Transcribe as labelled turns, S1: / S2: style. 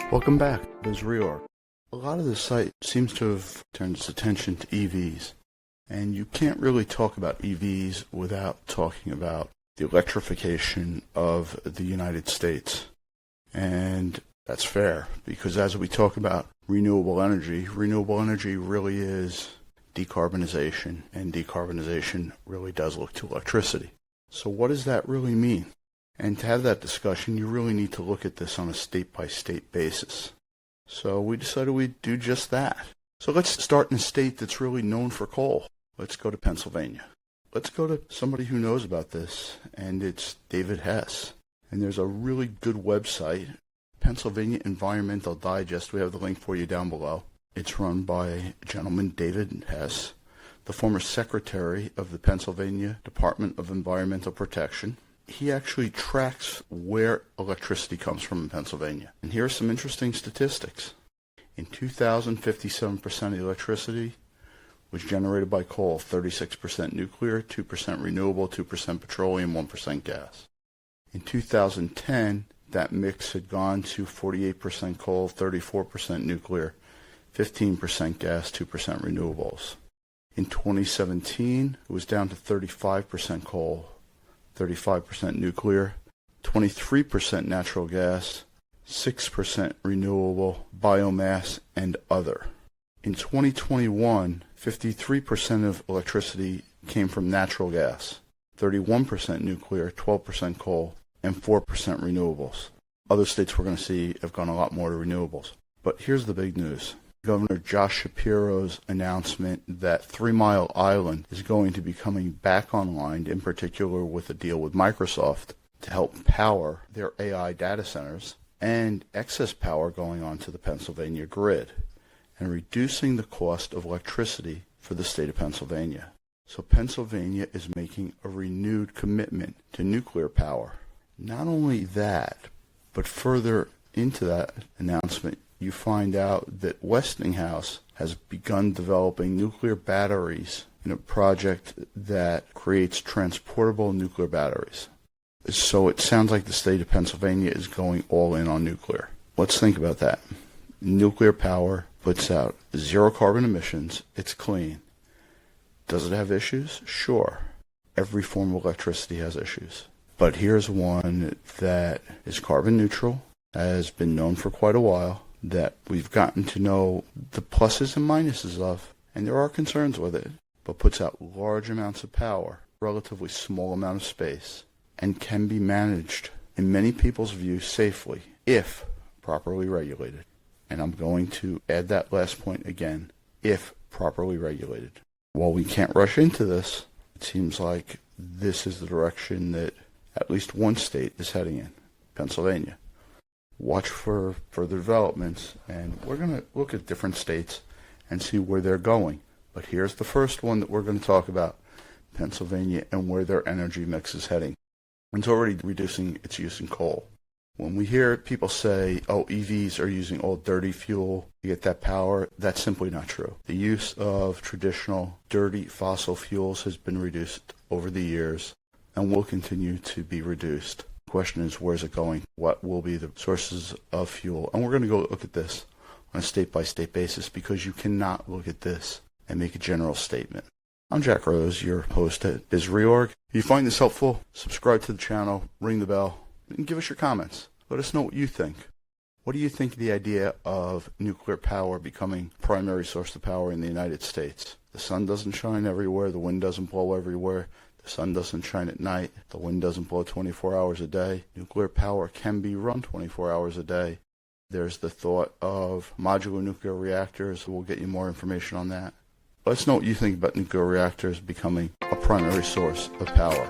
S1: Welcome back, Biz Reorg. A lot of the site seems to have turned its attention to EVs, and you can't really talk about EVs without talking about the electrification of the United States. And that's fair, because as we talk about renewable energy really is decarbonization, and decarbonization really does look to electricity. So what does that really mean? And to have that discussion, you really need to look at this on a state-by-state basis. So we decided we'd do just that. So let's start in a state that's really known for coal. Let's go to Pennsylvania. Let's go to somebody who knows about this, and it's David Hess. And there's a really good website, Pennsylvania Environmental Digest. We have the link for you down below. It's run by a gentleman, David Hess, the former secretary of the Pennsylvania Department of Environmental Protection. He actually tracks where electricity comes from in Pennsylvania. And here are some interesting statistics. In 2000, 57% of the electricity was generated by coal, 36% nuclear, 2% renewable, 2% petroleum, 1% gas. In 2010, that mix had gone to 48% coal, 34% nuclear, 15% gas, 2% renewables. In 2017, it was down to 35% coal, 35% nuclear, 23% natural gas, 6% renewable, biomass, and other. In 2021, 53% of electricity came from natural gas, 31% nuclear, 12% coal, and 4% renewables. Other states we're going to see have gone a lot more to renewables. But here's the big news. Governor Josh Shapiro's announcement that 3 Mile Island is going to be coming back online, in particular with a deal with Microsoft to help power their AI data centers, and excess power going onto the Pennsylvania grid, and reducing the cost of electricity for the state of Pennsylvania. So Pennsylvania is making a renewed commitment to nuclear power. Not only that, but further into that announcement, you find out that Westinghouse has begun developing nuclear batteries in a project that creates transportable nuclear batteries. So it sounds like the state of Pennsylvania is going all in on nuclear. Let's think about that. Nuclear power puts out zero carbon emissions. It's clean. Does it have issues? Sure. Every form of electricity has issues. But here's one that is carbon neutral, has been known for quite a while, that we've gotten to know the pluses and minuses of, and there are concerns with it, but puts out large amounts of power, relatively small amount of space, and can be managed, in many people's view, safely, if properly regulated. And I'm going to add that last point again, if properly regulated. While we can't rush into this, it seems like this is the direction that at least one state is heading in, Pennsylvania. Watch for further developments, and we're going to look at different states and see where they're going. But here's the first one that we're going to talk about, Pennsylvania, and where their energy mix is heading. It's already reducing its use in coal. When we hear people say, oh, EVs are using all dirty fuel to get that power, that's simply not true. The use of traditional dirty fossil fuels has been reduced over the years and will continue to be reduced. The question is, where's it going? What will be the sources of fuel? And we're going to go look at this on a state-by-state basis, because you cannot look at this and make a general statement. I'm Jack Rose, your host at Biz Reorg. If you find this helpful, subscribe to the channel, ring the bell, and give us your comments. Let us know what you think. What do you think of the idea of nuclear power becoming primary source of power in the United States? The sun doesn't shine everywhere, the wind doesn't blow everywhere. The sun doesn't shine at night, the wind doesn't blow 24 hours a day. Nuclear power can be run 24 hours a day. There's the thought of modular nuclear reactors. We'll get you more information on that. Let us know what you think about nuclear reactors becoming a primary source of power.